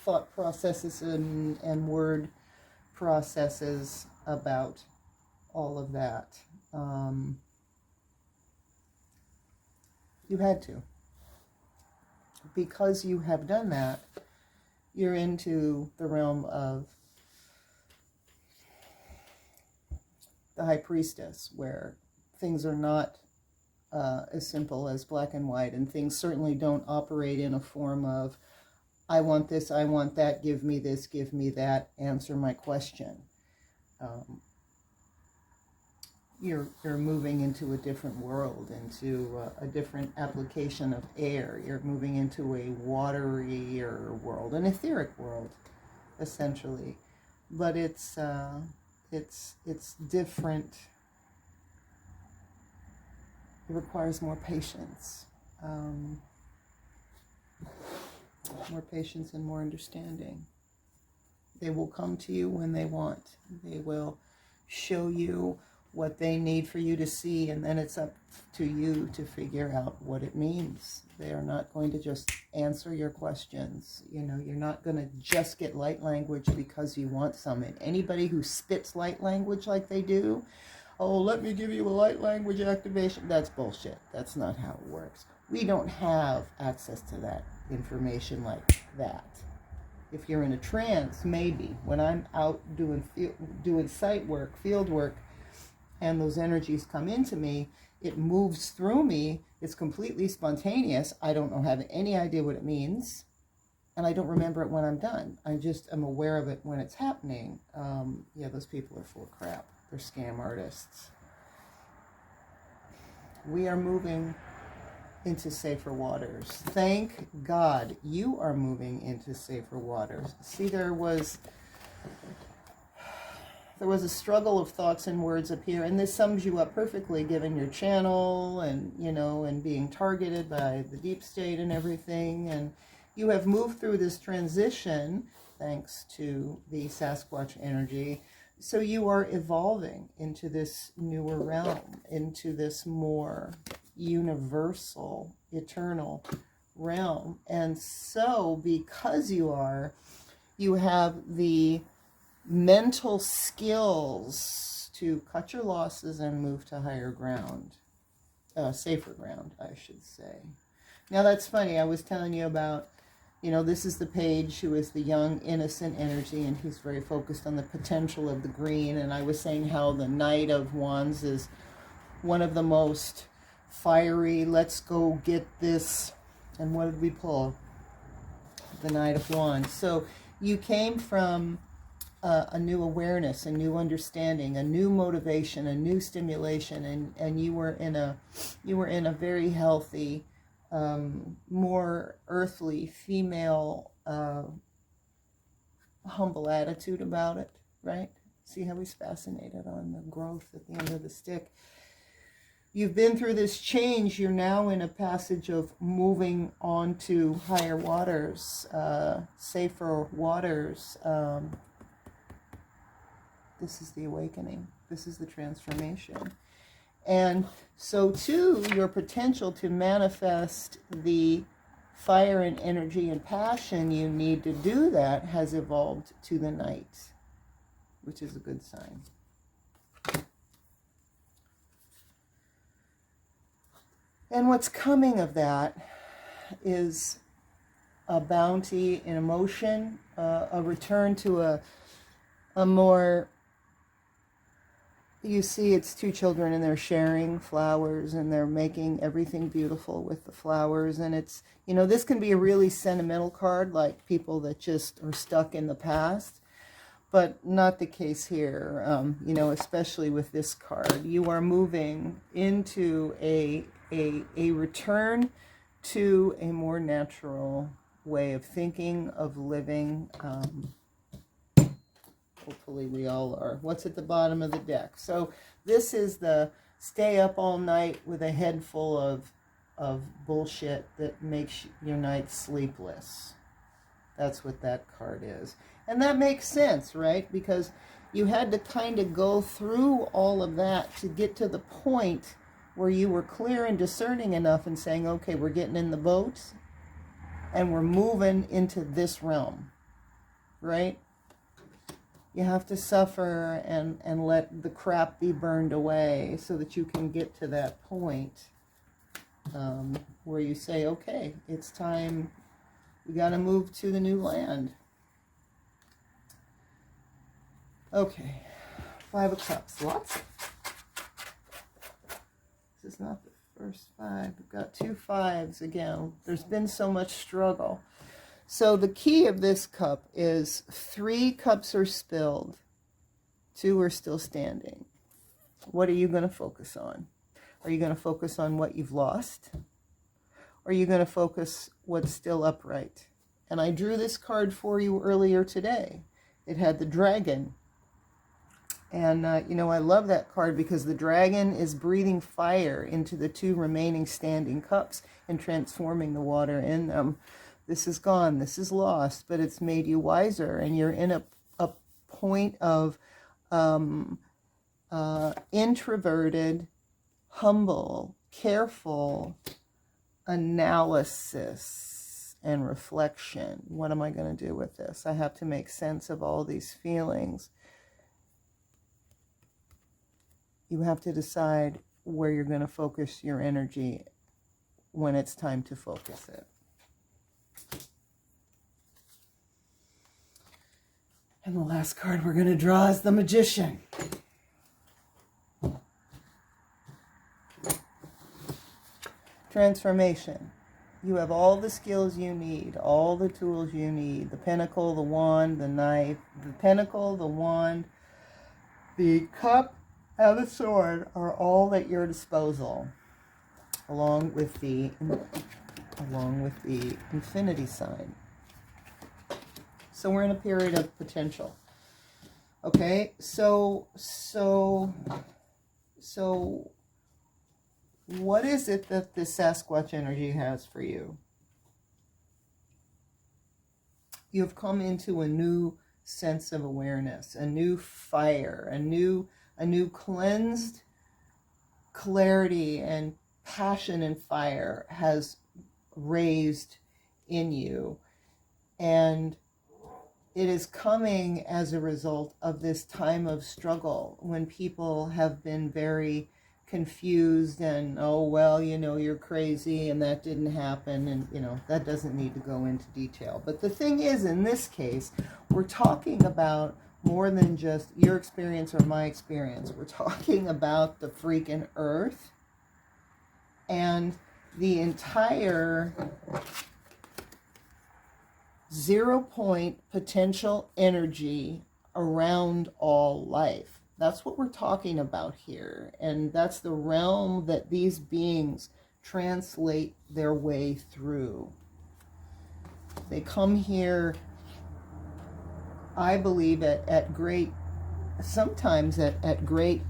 thought processes and word processes about all of that. You had to. Because you have done that, you're into the realm of the High Priestess, where things are not as simple as black and white, and things certainly don't operate in a form of, I want this, I want that, give me this, give me that, answer my question. You're moving into a different world, into a different application of air. You're moving into a waterier world, an etheric world, essentially. But it's different. It requires more patience, and more understanding. They will come to you when they want. They will show you what they need for you to see, and then it's up to you to figure out what it means. They are not going to just answer your questions. You know, you're not going to just get light language because you want some. And anybody who spits light language like they do, oh, let me give you a light language activation, that's bullshit. That's not how it works. We don't have access to that information like that. If you're in a trance, maybe. When I'm out doing site work, field work, and those energies come into me, it moves through me, it's completely spontaneous, I don't have any idea what it means, and I don't remember it when I'm done. I just am aware of it when it's happening. Yeah, those people are full of crap. They're scam artists. We are moving into safer waters. Thank God you are moving into safer waters. See, there was a struggle of thoughts and words up here, and this sums you up perfectly given your channel and, you know, and being targeted by the deep state and everything. And you have moved through this transition thanks to the Sasquatch energy. So you are evolving into this newer realm, into this more universal, eternal realm. And so because you have the mental skills to cut your losses and move to higher ground, safer ground, I should say. Now that's funny. I was telling you about, you know, this is the page who is the young, innocent energy, and he's very focused on the potential of the green. And I was saying how the Knight of Wands is one of the most fiery, let's go get this. And what did we pull? The Knight of Wands. So you came from a new awareness, a new understanding, a new motivation, a new stimulation, and you were in a very healthy, more earthly, female, humble attitude about it, right? See how he's fascinated on the growth at the end of the stick. you've been through this change. You're now in a passage of moving on to higher waters, safer waters. This is the awakening. This is the transformation. And so too, your potential to manifest the fire and energy and passion you need to do that has evolved to the night, which is a good sign. And what's coming of that is a bounty in emotion, a return to a more, you see, it's two children and they're sharing flowers and they're making everything beautiful with the flowers. And it's, you know, this can be a really sentimental card, like people that just are stuck in the past, but not the case here. You know, especially with this card, you are moving into a return to a more natural way of thinking, of living. Hopefully we all are. What's at the bottom of the deck? So this is the stay up all night with a head full of bullshit that makes your night sleepless. That's what that card is. And that makes sense, right? Because you had to kind of go through all of that to get to the point where you were clear and discerning enough and saying, okay, we're getting in the boat and we're moving into this realm, right? You have to suffer and let the crap be burned away so that you can get to that point where you say, okay, it's time, we got to move to the new land. Okay, 5 of Cups. Lots. This is not the first 5. We've got 2 5s again. There's been so much struggle. So the key of this cup is 3 cups are spilled, 2 are still standing. What are you going to focus on? Are you going to focus on what you've lost? Or are you going to focus what's still upright? And I drew this card for you earlier today. It had the dragon. And, you know, I love that card because the dragon is breathing fire into the 2 remaining standing cups and transforming the water in them. This is gone, this is lost, but it's made you wiser, and you're in a point of introverted, humble, careful analysis and reflection. What am I going to do with this? I have to make sense of all these feelings. You have to decide where you're going to focus your energy when it's time to focus it. And the last card we're going to draw is the Magician. Transformation. You have all the skills you need, all the tools you need. The pentacle, the wand, the knife. The pentacle, the wand, the cup, and the sword are all at your disposal, along with the infinity sign. So we're in a period of potential. Okay, so what is it that the Sasquatch energy has for you? You've come into a new sense of awareness, a new fire, a new cleansed clarity and passion and fire has raised in you. And it is coming as a result of this time of struggle when people have been very confused and, oh, well, you know, you're crazy and that didn't happen. And, you know, that doesn't need to go into detail. But the thing is, in this case, we're talking about more than just your experience or my experience. We're talking about the freaking earth and the entire 0-point potential energy around all life. That's what we're talking about here. And that's the realm that these beings translate their way through. They come here, I believe, at great, sometimes at great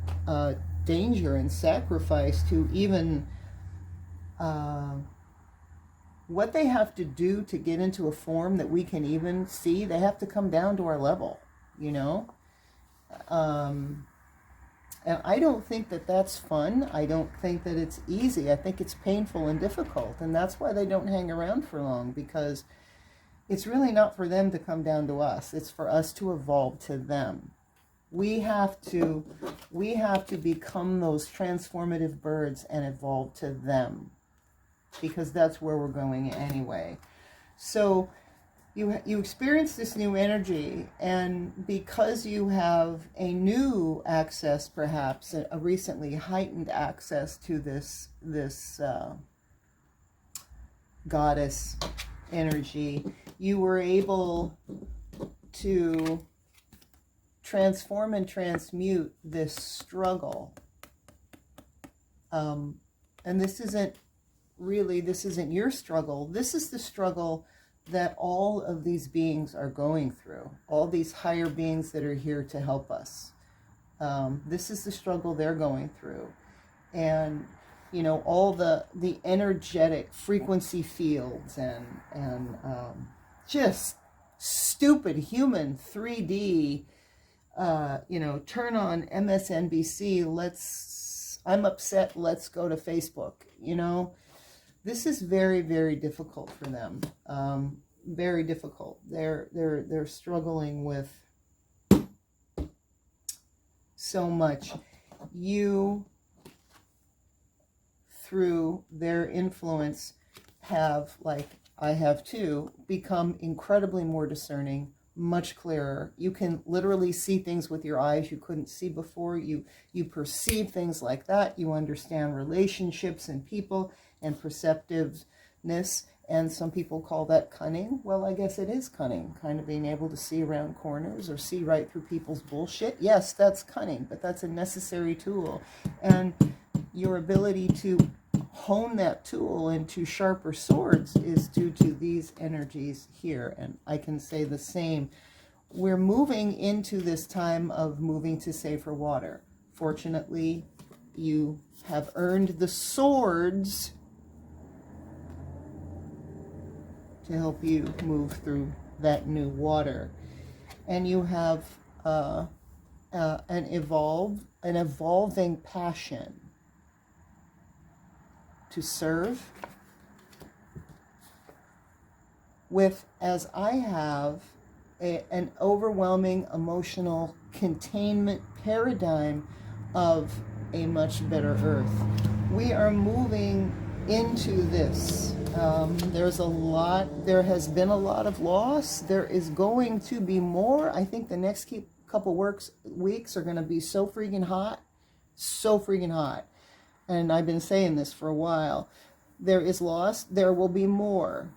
danger and sacrifice to even what they have to do to get into a form that we can even see. They have to come down to our level, you know. And I don't think that that's fun. I don't think that it's easy. I think it's painful and difficult. And that's why they don't hang around for long, because it's really not for them to come down to us. It's for us to evolve to them. We have to become those transformative birds and evolve to them, because that's where we're going anyway. So you experience this new energy, and because you have a new access, perhaps a recently heightened access to this goddess energy, you were able to transform and transmute this struggle. And this isn't your struggle. This is the struggle that all of these beings are going through, all these higher beings that are here to help us. This is the struggle they're going through. And, you know, all the energetic frequency fields and just stupid human 3D, you know, turn on MSNBC, I'm upset, let's go to Facebook, you know. This is very, very difficult for them. Very difficult. They're struggling with so much. You, through their influence, have, like I have too, become incredibly more discerning, much clearer. You can literally see things with your eyes you couldn't see before. You perceive things like that. You understand relationships and people and perceptiveness, and some people call that cunning. Well, I guess it is cunning, kind of being able to see around corners or see right through people's bullshit. Yes, that's cunning, but that's a necessary tool. And your ability to hone that tool into sharper swords is due to these energies here. And I can say the same. We're moving into this time of moving to safer water. Fortunately, you have earned the swords to help you move through that new water. And you have an evolving passion to serve with, as I have, an overwhelming emotional containment paradigm of a much better earth. We are moving into this. There has been a lot of loss. There is going to be more. I think the next couple weeks are going to be so freaking hot. And I've been saying this for a while. There is loss. There will be more.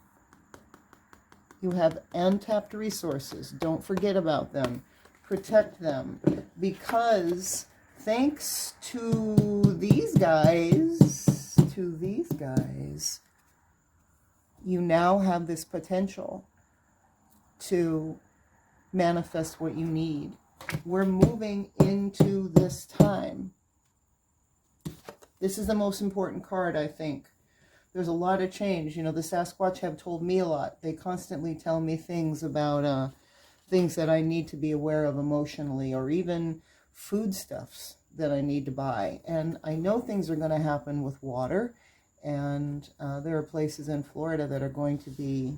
You have untapped resources. Don't forget about them. Protect them. Because thanks to these guys, you now have this potential to manifest what you need. We're moving into this time. This is the most important card, I think. There's a lot of change. You know, the Sasquatch have told me a lot. They constantly tell me things about things that I need to be aware of emotionally, or even foodstuffs that I need to buy. And I know things are going to happen with water. And there are places in Florida that are going to be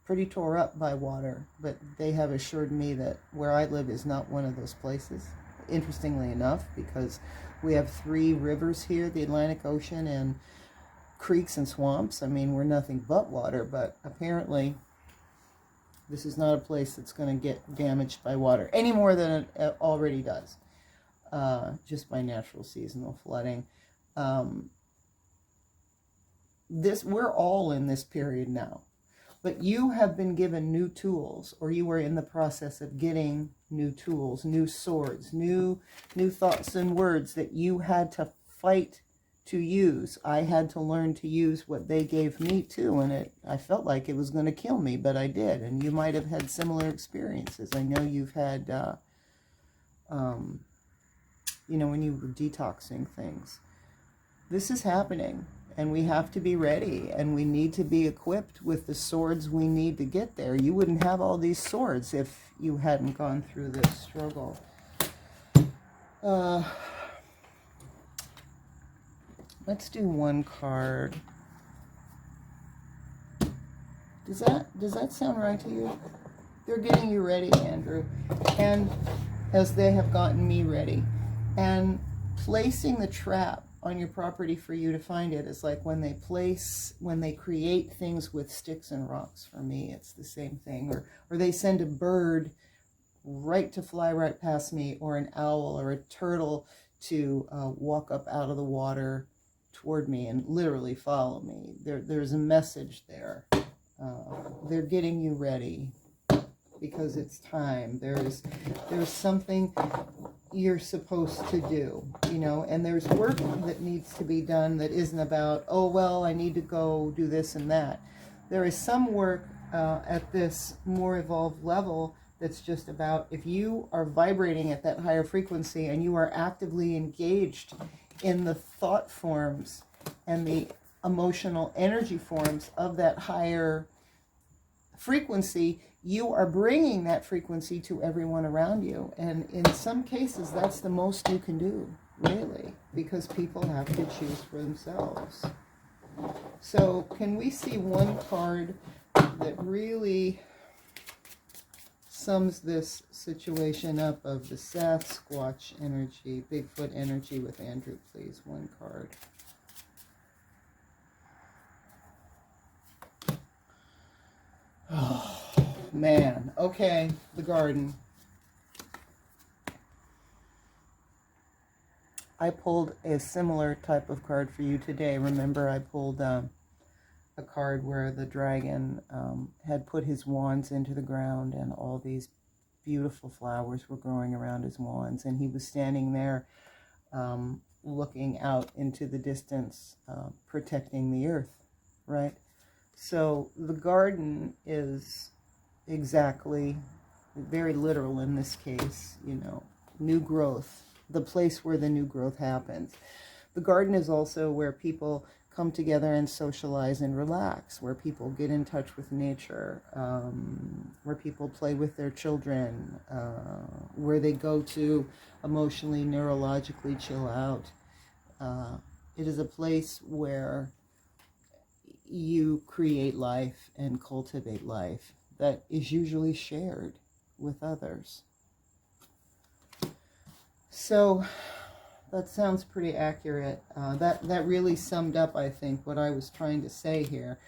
pretty tore up by water. But they have assured me that where I live is not one of those places. Interestingly enough, because we have 3 rivers here, the Atlantic Ocean, and creeks and swamps. I mean, we're nothing but water, but apparently this is not a place that's going to get damaged by water any more than it already does, just by natural seasonal flooding. We're all in this period now, but you have been given new tools, or you are in the process of getting new tools, new swords, new thoughts and words that you had to fight to use. I had to learn to use what they gave me too, and I felt like it was going to kill me, but I did. And you might have had similar experiences. I know you've had you know, when you were detoxing things. This is happening, and we have to be ready, and we need to be equipped with the swords we need to get there. You wouldn't have all these swords if you hadn't gone through this struggle. Let's do one card. Does that sound right to you? They're getting you ready, Andrew, and as they have gotten me ready. And placing the trap on your property for you to find it is like when they create things with sticks and rocks. For me, it's the same thing. Or they send a bird to fly right past me, or an owl or a turtle to walk up out of the water toward me and literally follow me. There's a message there. They're getting you ready because it's time. There's something you're supposed to do, you know, and there's work that needs to be done that isn't about, oh, well, I need to go do this and that. There is some work at this more evolved level that's just about, if you are vibrating at that higher frequency and you are actively engaged in the thought forms and the emotional energy forms of that higher frequency, you are bringing that frequency to everyone around you. And in some cases, that's the most you can do, really, because people have to choose for themselves. So can we see one card that really sums this situation up of the Sasquatch energy, Bigfoot energy with Andrew, please? One card. Oh, man. Okay, the garden. I pulled a similar type of card for you today. Remember, I pulled a card where the dragon had put his wands into the ground and all these beautiful flowers were growing around his wands, and he was standing there looking out into the distance, protecting the earth, right? So the garden is exactly, very literal in this case, you know, new growth, the place where the new growth happens. The garden is also where people come together and socialize and relax, where people get in touch with nature, where people play with their children, where they go to emotionally, neurologically chill out. It is a place where you create life and cultivate life that is usually shared with others. So that sounds pretty accurate. That really summed up, I think, what I was trying to say here.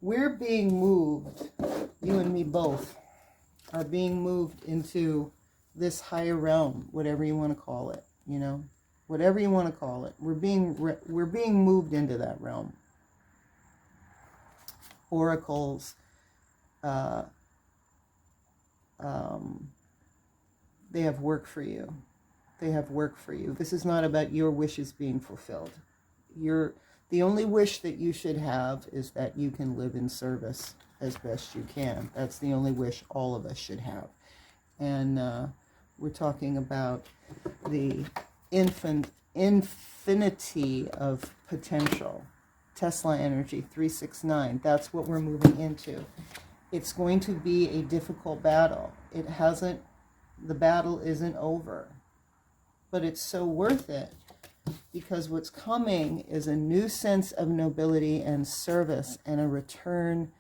We're being moved, you and me both, are being moved into this higher realm, whatever you want to call it, you know, whatever you want to call it. We're being moved into that realm. Oracles, they have work for you. They have work for you. This is not about your wishes being fulfilled. The only wish that you should have is that you can live in service as best you can. That's the only wish all of us should have. And we're talking about the infinity of potential. Tesla energy 369. That's what we're moving into. It's going to be a difficult battle. The battle isn't over. But it's so worth it, because what's coming is a new sense of nobility and service and a return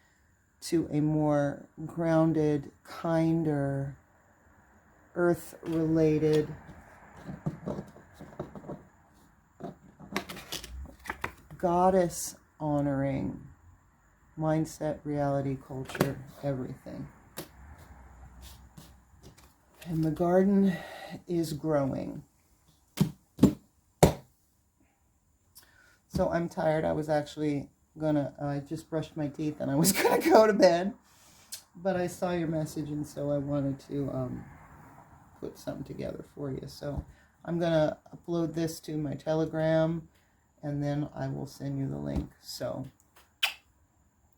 to a more grounded, kinder, earth-related, goddess-honoring mindset, reality, culture, everything. And the garden is growing. So I'm tired. I was actually I just brushed my teeth and I was gonna go to bed, but I saw your message and so I wanted to put something together for you. So I'm gonna upload this to my Telegram and then I will send you the link. So,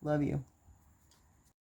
love you.